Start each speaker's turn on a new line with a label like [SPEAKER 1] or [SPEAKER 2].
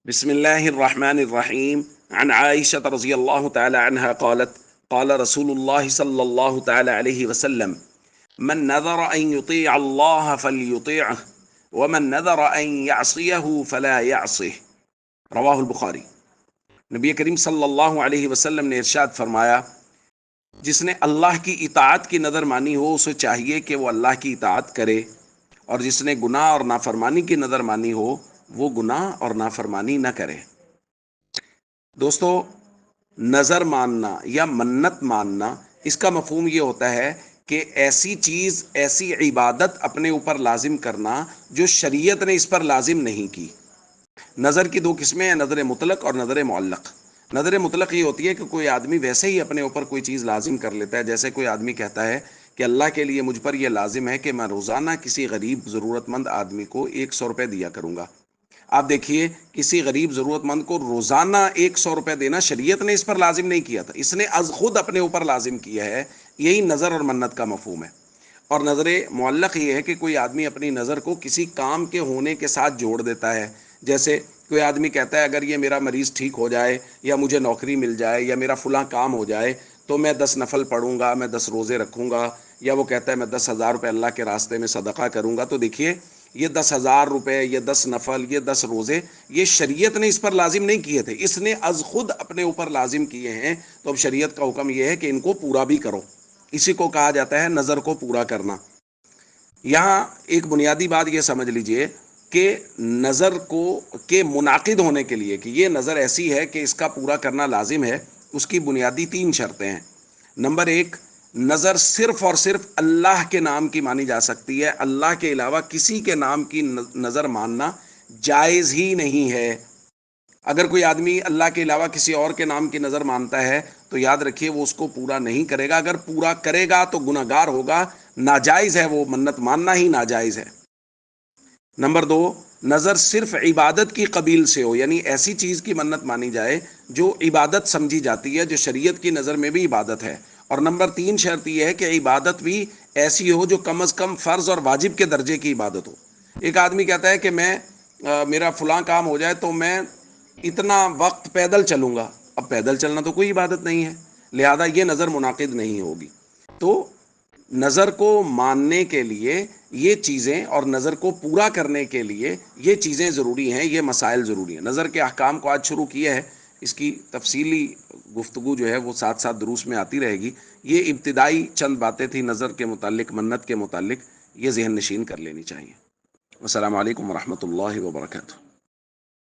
[SPEAKER 1] بسم الله الرحمن الرحيم. عن عائشة رضي الله تعالى عنها قالت قال رسول الله صلى الله تعالى عليه وسلم: من نذر أن يطيع الله فليطيعه ومن نذر أن يعصيه فلا يعصه. رواہ البخاری۔ نبی کریم صلی اللہ علیہ وسلم نے ارشاد فرمایا، جس نے اللہ کی اطاعت کی نظر مانی ہو اسے چاہیے کہ وہ اللہ کی اطاعت کرے، اور جس نے گناہ اور نافرمانی کی نظر مانی ہو وہ گناہ اور نافرمانی نہ کرے۔ دوستو، نظر ماننا یا منت ماننا، اس کا مفہوم یہ ہوتا ہے کہ ایسی چیز، ایسی عبادت اپنے اوپر لازم کرنا جو شریعت نے اس پر لازم نہیں کی۔ نظر کی دو قسمیں ہیں، نظر مطلق اور نظر معلق۔ نظر مطلق یہ ہوتی ہے کہ کوئی آدمی ویسے ہی اپنے اوپر کوئی چیز لازم کر لیتا ہے، جیسے کوئی آدمی کہتا ہے کہ اللہ کے لیے مجھ پر یہ لازم ہے کہ میں روزانہ کسی غریب ضرورت مند آدمی کو 100 روپے دیا کروں گا۔ آپ دیکھیے، کسی غریب ضرورت مند کو روزانہ 100 روپے دینا شریعت نے اس پر لازم نہیں کیا تھا، اس نے از خود اپنے اوپر لازم کیا ہے۔ یہی نظر اور منت کا مفہوم ہے۔ اور نظر معلق یہ ہے کہ کوئی آدمی اپنی نظر کو کسی کام کے ہونے کے ساتھ جوڑ دیتا ہے۔ جیسے کوئی آدمی کہتا ہے اگر یہ میرا مریض ٹھیک ہو جائے، یا مجھے نوکری مل جائے، یا میرا فلاں کام ہو جائے تو میں 10 نفل پڑھوں گا، میں 10 روزے رکھوں گا، یا وہ کہتا ہے میں 10,000 روپے اللہ کے راستے میں صدقہ کروں گا۔ تو دیکھیے، یہ 10,000 روپے، یہ 10 نفل، یہ 10 روزے، یہ شریعت نے اس پر لازم نہیں کیے تھے، اس نے از خود اپنے اوپر لازم کیے ہیں۔ تو اب شریعت کا حکم یہ ہے کہ ان کو پورا بھی کرو۔ اسی کو کہا جاتا ہے نظر کو پورا کرنا۔ یہاں ایک بنیادی بات یہ سمجھ لیجئے کہ نظر کو کے منعقد ہونے کے لیے کہ یہ نظر ایسی ہے کہ اس کا پورا کرنا لازم ہے، اس کی بنیادی 3 شرطیں ہیں۔ نمبر 1، نظر صرف اور صرف اللہ کے نام کی مانی جا سکتی ہے، اللہ کے علاوہ کسی کے نام کی نظر ماننا جائز ہی نہیں ہے۔ اگر کوئی آدمی اللہ کے علاوہ کسی اور کے نام کی نظر مانتا ہے تو یاد رکھیے وہ اس کو پورا نہیں کرے گا۔ اگر پورا کرے گا تو گناہگار ہوگا، ناجائز ہے، وہ منت ماننا ہی ناجائز ہے۔ نمبر 2، نظر صرف عبادت کی قبیل سے ہو، یعنی ایسی چیز کی منت مانی جائے جو عبادت سمجھی جاتی ہے، جو شریعت کی نظر میں بھی عبادت ہے۔ اور نمبر 3 شرط یہ ہے کہ عبادت بھی ایسی ہو جو کم از کم فرض اور واجب کے درجے کی عبادت ہو۔ ایک آدمی کہتا ہے کہ میرا فلاں کام ہو جائے تو میں اتنا وقت پیدل چلوں گا۔ اب پیدل چلنا تو کوئی عبادت نہیں ہے، لہذا یہ نظر منعقد نہیں ہوگی۔ تو نظر کو ماننے کے لیے یہ چیزیں اور نظر کو پورا کرنے کے لیے یہ چیزیں ضروری ہیں، یہ مسائل ضروری ہیں۔ نظر کے احکام کو آج شروع کیا ہے، اس کی تفصیلی گفتگو جو ہے وہ ساتھ ساتھ دروس میں آتی رہے گی۔ یہ ابتدائی چند باتیں تھیں نظر کے متعلق، منت کے متعلق، یہ ذہن نشین کر لینی چاہیے۔ السلام علیکم ورحمۃ اللہ وبرکاتہ۔